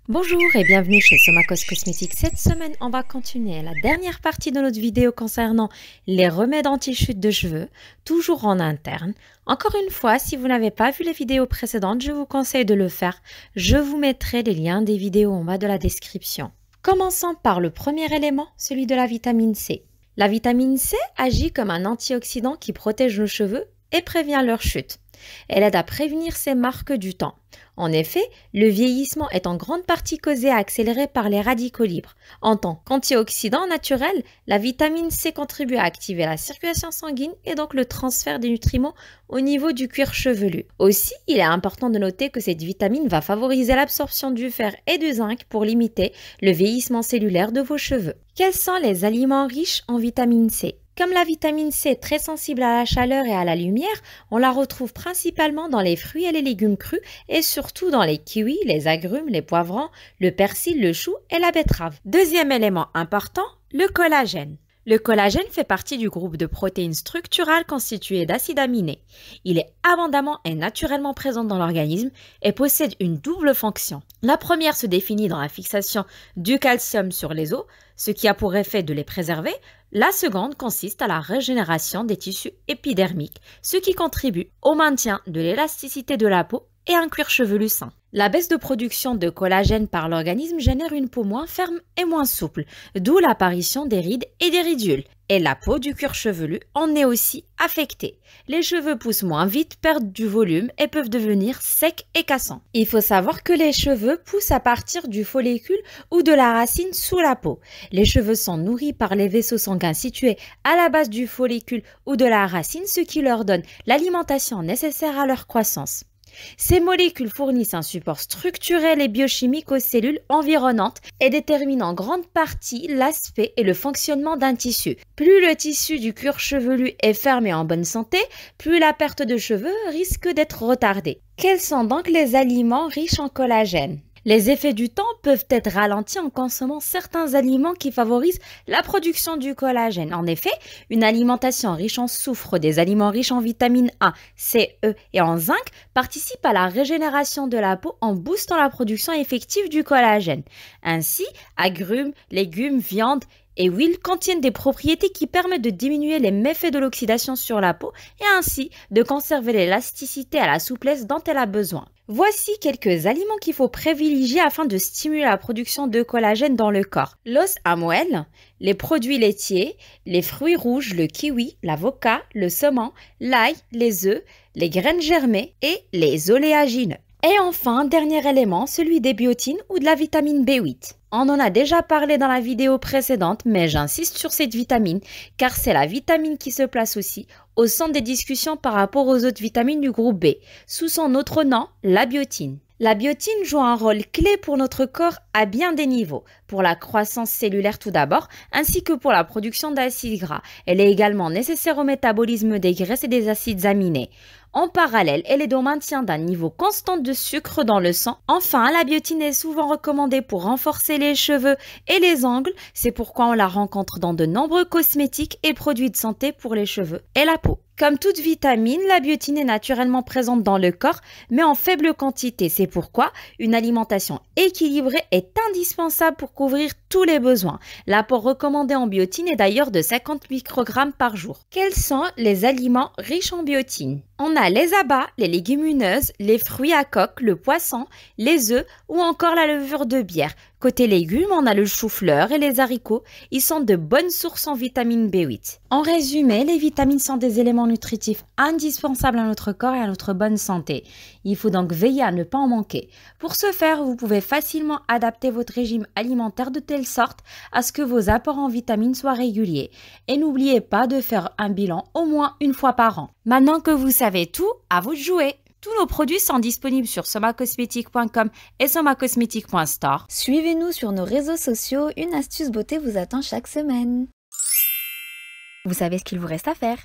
Bonjour et bienvenue chez Somakos Cosmétiques. Cette semaine, on va continuer la dernière partie de notre vidéo concernant les remèdes anti-chute de cheveux, toujours en interne. Encore une fois, si vous n'avez pas vu les vidéos précédentes, je vous conseille de le faire. Je vous mettrai les liens des vidéos en bas de la description. Commençons par le premier élément, celui de la vitamine C. La vitamine C agit comme un antioxydant qui protège nos cheveux et prévient leur chute. Elle aide à prévenir ces marques du temps. En effet, le vieillissement est en grande partie causé et accéléré par les radicaux libres. En tant qu'antioxydant naturel, la vitamine C contribue à activer la circulation sanguine et donc le transfert des nutriments au niveau du cuir chevelu. Aussi, il est important de noter que cette vitamine va favoriser l'absorption du fer et du zinc pour limiter le vieillissement cellulaire de vos cheveux. Quels sont les aliments riches en vitamine C ? Comme la vitamine C est très sensible à la chaleur et à la lumière, on la retrouve principalement dans les fruits et les légumes crus et surtout dans les kiwis, les agrumes, les poivrons, le persil, le chou et la betterave. Deuxième élément important, le collagène. Le collagène fait partie du groupe de protéines structurales constituées d'acides aminés. Il est abondamment et naturellement présent dans l'organisme et possède une double fonction. La première se définit dans la fixation du calcium sur les os, ce qui a pour effet de les préserver. La seconde consiste à la régénération des tissus épidermiques, ce qui contribue au maintien de l'élasticité de la peau et un cuir chevelu sain. La baisse de production de collagène par l'organisme génère une peau moins ferme et moins souple, d'où l'apparition des rides et des ridules. Et la peau du cuir chevelu en est aussi affectée. Les cheveux poussent moins vite, perdent du volume et peuvent devenir secs et cassants. Il faut savoir que les cheveux poussent à partir du follicule ou de la racine sous la peau. Les cheveux sont nourris par les vaisseaux sanguins situés à la base du follicule ou de la racine, ce qui leur donne l'alimentation nécessaire à leur croissance. Ces molécules fournissent un support structurel et biochimique aux cellules environnantes et déterminent en grande partie l'aspect et le fonctionnement d'un tissu. Plus le tissu du cuir chevelu est ferme et en bonne santé, plus la perte de cheveux risque d'être retardée. Quels sont donc les aliments riches en collagène ? Les effets du temps peuvent être ralentis en consommant certains aliments qui favorisent la production du collagène. En effet, une alimentation riche en soufre, des aliments riches en vitamine A, C, E et en zinc participent à la régénération de la peau en boostant la production effective du collagène. Ainsi, agrumes, légumes, viande et huiles contiennent des propriétés qui permettent de diminuer les méfaits de l'oxydation sur la peau et ainsi de conserver l'élasticité à la souplesse dont elle a besoin. Voici quelques aliments qu'il faut privilégier afin de stimuler la production de collagène dans le corps. L'os à moelle, les produits laitiers, les fruits rouges, le kiwi, l'avocat, le saumon, l'ail, les œufs, les graines germées et les oléagineux. Et enfin, dernier élément, celui des biotines ou de la vitamine B8. On en a déjà parlé dans la vidéo précédente, mais j'insiste sur cette vitamine car c'est la vitamine qui se place aussi au centre des discussions par rapport aux autres vitamines du groupe B, sous son autre nom, la biotine. La biotine joue un rôle clé pour notre corps à bien des niveaux, pour la croissance cellulaire tout d'abord, ainsi que pour la production d'acides gras. Elle est également nécessaire au métabolisme des graisses et des acides aminés. En parallèle, elle est au maintien d'un niveau constant de sucre dans le sang. Enfin, la biotine est souvent recommandée pour renforcer les cheveux et les ongles. C'est pourquoi on la rencontre dans de nombreux cosmétiques et produits de santé pour les cheveux et la peau. Comme toute vitamine, la biotine est naturellement présente dans le corps, mais en faible quantité. C'est pourquoi une alimentation équilibrée est indispensable pour couvrir tous les besoins. L'apport recommandé en biotine est d'ailleurs de 50 microgrammes par jour. Quels sont les aliments riches en biotine ? On a les abats, les légumineuses, les fruits à coque, le poisson, les œufs ou encore la levure de bière. Côté légumes, on a le chou-fleur et les haricots. Ils sont de bonnes sources en vitamine B8. En résumé, les vitamines sont des éléments nutritifs indispensables à notre corps et à notre bonne santé. Il faut donc veiller à ne pas en manquer. Pour ce faire, vous pouvez facilement adapter votre régime alimentaire de telle sorte à ce que vos apports en vitamines soient réguliers. Et n'oubliez pas de faire un bilan au moins une fois par an. Maintenant que vous savez tout, à vous de jouer! Tous nos produits sont disponibles sur somakosmetic.com et somakosmetic.store. Suivez-nous sur nos réseaux sociaux, une astuce beauté vous attend chaque semaine. Vous savez ce qu'il vous reste à faire.